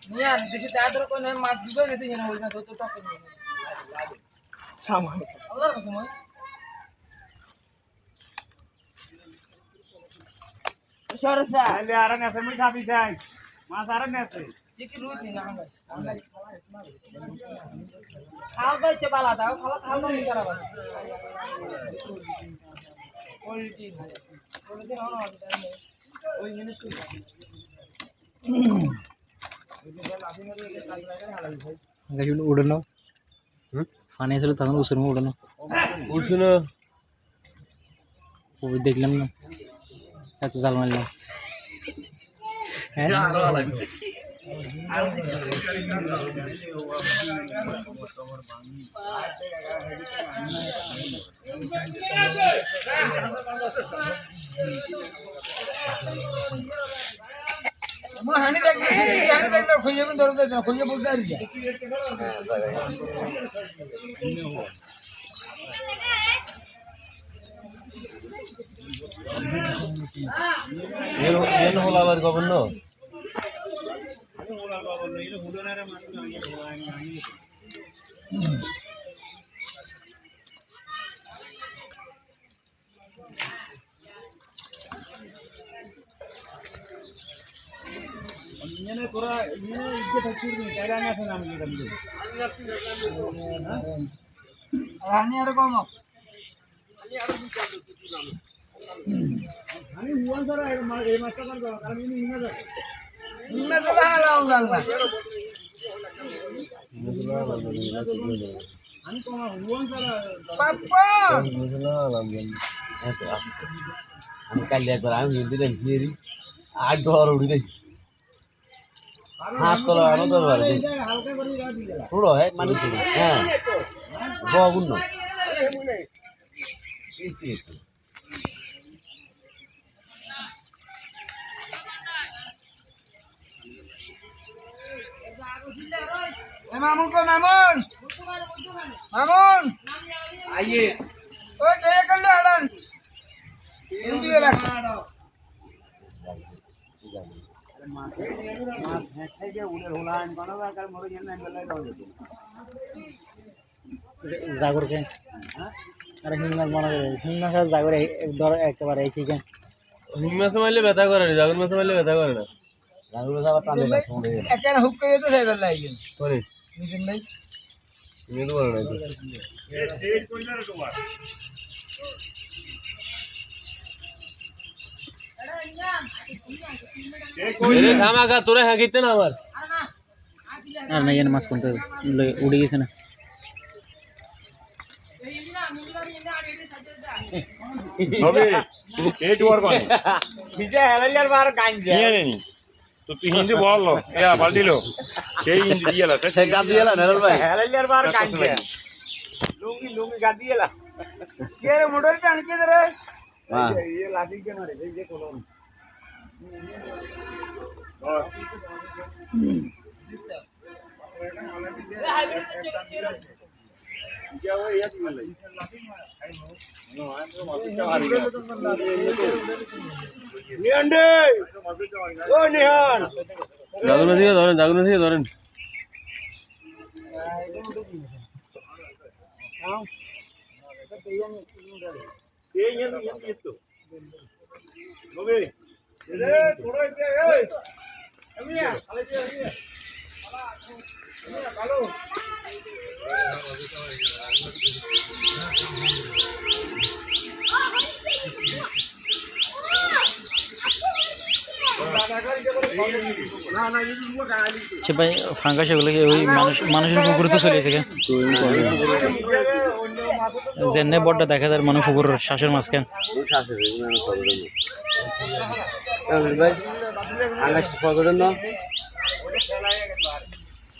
নিয়া দেখি তাদের কোন মাছ দিবে গেছে না ওই না তো টক করে সামান আলাদা সময় সরসা আলে আরে নেছে মই খাবি যাই মাছ আরে নেছে চিকেন রুট নি না আমরা খাও তো ইচ্ছে বালা দাও খালা খাও না খারাপ কোয়ালিটি কোয়ালিটি হলো ওই জিনিস গাড়ি উড়ানো পানি আসলে তখন উসুর উড়ানো উঠছিল ওই দেখলাম না এত জাল মারলাম হ্যাঁ মো হানি দেখলে খুঁজে কোন ধরতে না খুঁজে বলতে আর কি এর হলো আবার গভর্ন ইনে তোরা ইনে ইজ্জত হচ্ছে না কাইরা না আছে আমি এটা দিই হানি আর কম আমি হুয়ান ধরা এই মাছটা কর কারণ ইনি ইনে ধরে ইন্না তো হালাও জানলা আমি কোন হুয়ান ধরা পাপা আমি কালি একবার আমি হিন্দি দেখছি আগ ঘর উড়ি দেখি হাত তোলা আনো দরবার হালকা করে রাখ দিলা পুরো হয় মানুষ হ্যাঁ বগুন এ মামুন কো মামুন মামুন আইয়ে ও কে করলে আড়ান হিন্দি রাখ জাগরকে আরে হিংমাছ মনে করে হিংমাছ জাগরে ধর একেবারে এই চিকেন হিং মাছ মারলে ব্যথা করে না জাগুর মাছ মারলে ব্যথা করে না জাগুর মাছ আবার টানে না সময় একান হুক করে তো সাইবার লাগেন করে নিছেন ভাই তুমি তো বলো না এই কইলা রে তোমার এরে ধামাকা তোরে হাঁকিতে না আমার আর না এর মাছ কোনটা উড়ে গেছে না হবে এই দুয়ার কোন ভিজে হেলালিয়ার বার গাঞ্জা নিয়ে তো তুই হিন্দি বললো ইয়া বালদিলো সেই হিন্দি দিয়েলা সে গাদ দিয়েলা নেরল ভাই হেলালিয়ার বার গাঞ্জা লুঙ্গি লুঙ্গি গাদ দিয়েলা কে রে মোটর টান কে রে হ্যাঁ এই লাঠি কে মারে এই যে কোলন নিহান্ডে ও নিহান জাগুর মাছ থেকে ধরেন এই নিয়ে তো হবে রে তোরা এই আমিয়া আলে যে আমিয়া কালো সে ভাই ফাঙ্কা সেগুলো ওই মানুষের পুকুরে তো চলে এসে যেনে বড়টা দেখা যায় মানুষ পুকুর শ্বাসের মাঝখান ভাই আকাশ ফল করেন না